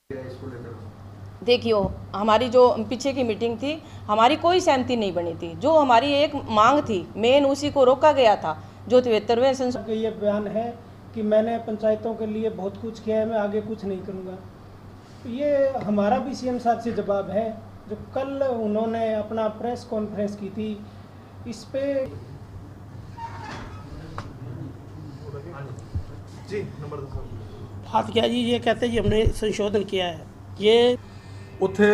देखियो, हमारी जो पीछे की मीटिंग थी, हमारी कोई सहमति नहीं बनी थी। जो हमारी एक मांग थी मेन, उसी को रोका गया था। जो 73वें संशोधन ये बयान है कि मैंने पंचायतों के लिए बहुत कुछ किया है, मैं आगे कुछ नहीं करूँगा। ये हमारा भी सीएम साहब से जवाब है। जो कल उन्होंने अपना प्रेस कॉन्फ्रेंस की थी, इस पे जी नंबर बात क्या जी, ये कहते जी हमने संशोधन किया है। ये ਉੱਥੇ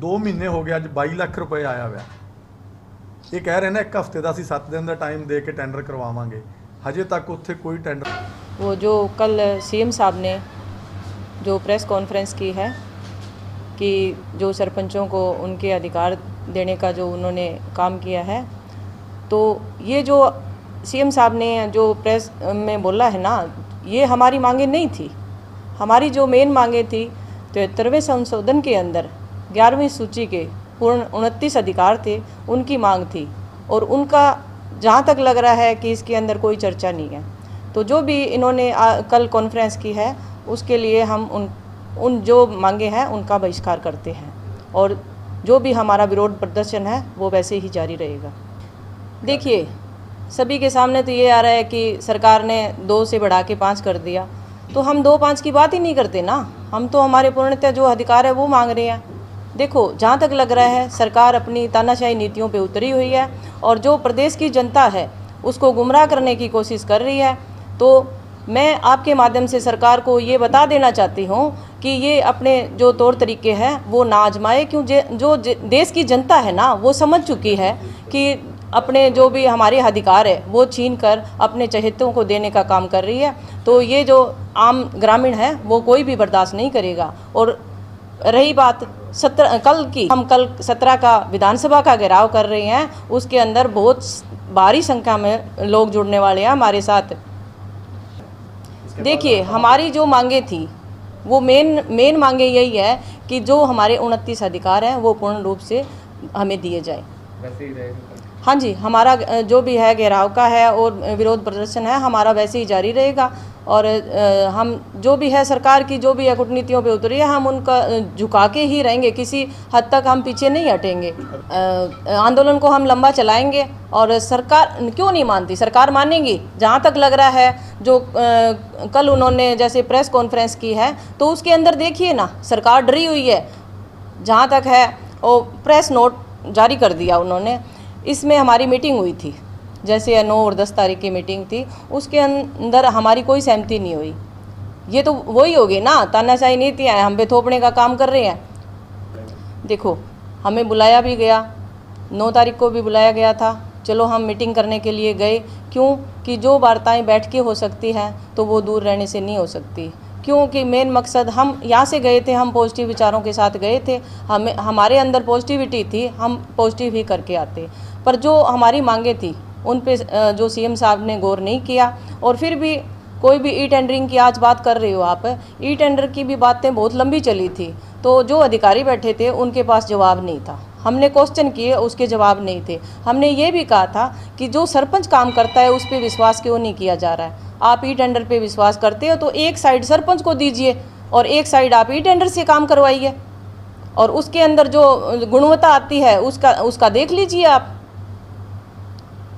2 ਮਹੀਨੇ ਹੋ ਗਏ, ਅੱਜ 22 ਲੱਖ ਰੁਪਏ ਆਇਆ ਹੋਇਆ। ਇਹ ਕਹਿ ਰਹੇ ਨੇ 1 ਹਫ਼ਤੇ ਦਾ ਅਸੀਂ 7 ਦਿਨ ਦਾ ਟਾਈਮ ਦੇ ਕੇ ਟੈਂਡਰ ਕਰਵਾਵਾਂਗੇ। ਹਜੇ ਤੱਕ ਉੱਥੇ ਕੋਈ ਟੈਂਡਰ। वो जो कल सीएम साहब ने जो प्रेस कॉन्फ्रेंस की है कि जो सरपंचों को उनके अधिकार देने का जो उन्होंने काम किया है, तो ये जो सीएम साहब ने जो प्रेस में बोला है ना, ये हमारी मांगे नहीं थी। हमारी जो मेन मांगे थी 73वें संशोधन के अंदर 11वीं सूची के पूर्ण 29 अधिकार थे, उनकी मांग थी। और उनका जहाँ तक लग रहा है कि इसके अंदर कोई चर्चा नहीं है। तो जो भी इन्होंने कल कॉन्फ्रेंस की है, उसके लिए हम उन जो मांगे हैं उनका बहिष्कार करते हैं। और जो भी हमारा विरोध प्रदर्शन है वो वैसे ही जारी रहेगा। देखिए, सभी के सामने तो ये आ रहा है कि सरकार ने 2 से बढ़ा के 5 कर दिया, तो हम 2-5 की बात ही नहीं करते ना। हम तो हमारे पूर्णतः जो अधिकार है वो मांग रहे हैं। देखो, जहाँ तक लग रहा है सरकार अपनी तानाशाही नीतियों पे उतरी हुई है और जो प्रदेश की जनता है उसको गुमराह करने की कोशिश कर रही है। तो मैं आपके माध्यम से सरकार को ये बता देना चाहती हूँ कि ये अपने जो तौर तरीके हैं वो ना आजमाए। क्यों जो देश की जनता है ना, वो समझ चुकी है कि अपने जो भी हमारे अधिकार है वो छीन कर अपने चहेतों को देने का काम कर रही है। तो ये जो आम ग्रामीण है वो कोई भी बर्दाश्त नहीं करेगा। और रही बात कल की, हम कल 17 का विधानसभा का घेराव कर रहे हैं, उसके अंदर बहुत भारी संख्या में लोग जुड़ने वाले हैं हमारे साथ। देखिए, हमारी जो मांगे थी वो मेन मांगे यही है कि जो हमारे 29 अधिकार हैं वो पूर्ण रूप से हमें दिए जाए। वैसे ही रहेगा। हाँ जी, हमारा जो भी है घेराव का है और विरोध प्रदर्शन है, हमारा वैसे ही जारी रहेगा। और हम जो भी है सरकार की जो भी है कूटनीतियों पे उतरी है, हम उनका झुका के ही रहेंगे। किसी हद तक हम पीछे नहीं हटेंगे। आंदोलन को हम लंबा चलाएंगे। और सरकार क्यों नहीं मानती? सरकार मानेगी। जहाँ तक लग रहा है जो कल उन्होंने जैसे प्रेस कॉन्फ्रेंस की है, तो उसके अंदर देखिए ना, सरकार डरी हुई है। जहाँ तक है वो प्रेस नोट जारी कर दिया उन्होंने। इसमें हमारी मीटिंग हुई थी, जैसे 9 और 10 तारीख की मीटिंग थी, उसके अंदर हमारी कोई सहमति नहीं हुई। ये तो वही होगी ना, तानाशाही नीतियाँ हम पे थोपने का काम कर रहे हैं। देखो, हमें बुलाया भी गया, 9 तारीख को भी बुलाया गया था। चलो, हम मीटिंग करने के लिए गए। क्यों कि जो वार्ताएं बैठ के हो सकती हैं तो वो दूर रहने से नहीं हो सकती। क्योंकि मेन मकसद, हम यहाँ से गए थे, हम पॉजिटिव विचारों के साथ गए थे। हमारे अंदर पॉजिटिविटी थी, हम पॉजिटिव ही करके आते। पर जो हमारी मांगे थी उन पे जो सीएम साहब ने गौर नहीं किया। और फिर भी कोई भी ई टेंडरिंग की आज बात कर रहे हो आप, ई टेंडर की भी बातें बहुत लंबी चली थी। तो जो अधिकारी बैठे थे उनके पास जवाब नहीं था। हमने क्वेश्चन किए, उसके जवाब नहीं थे। हमने ये भी कहा था कि जो सरपंच काम करता है उस पर विश्वास क्यों नहीं किया जा रहा है। आप ई टेंडर पे विश्वास करते हो तो एक साइड सरपंच को दीजिए और एक साइड आप ई टेंडर से काम करवाइए। और उसके अंदर जो गुणवत्ता आती है उसका देख लीजिए आप।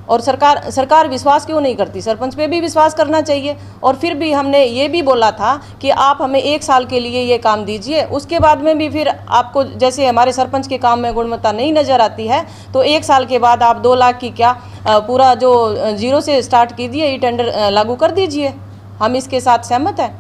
और सरकार विश्वास क्यों नहीं करती? सरपंच पे भी विश्वास करना चाहिए। और फिर भी हमने ये भी बोला था कि आप हमें 1 साल के लिए ये काम दीजिए, उसके बाद में भी फिर आपको जैसे हमारे सरपंच के काम में गुणवत्ता नहीं नज़र आती है तो 1 साल के बाद आप 2 लाख की क्या पूरा जो 0 से स्टार्ट कीजिए, ये टेंडर लागू कर दीजिए। हम इसके साथ सहमत हैं।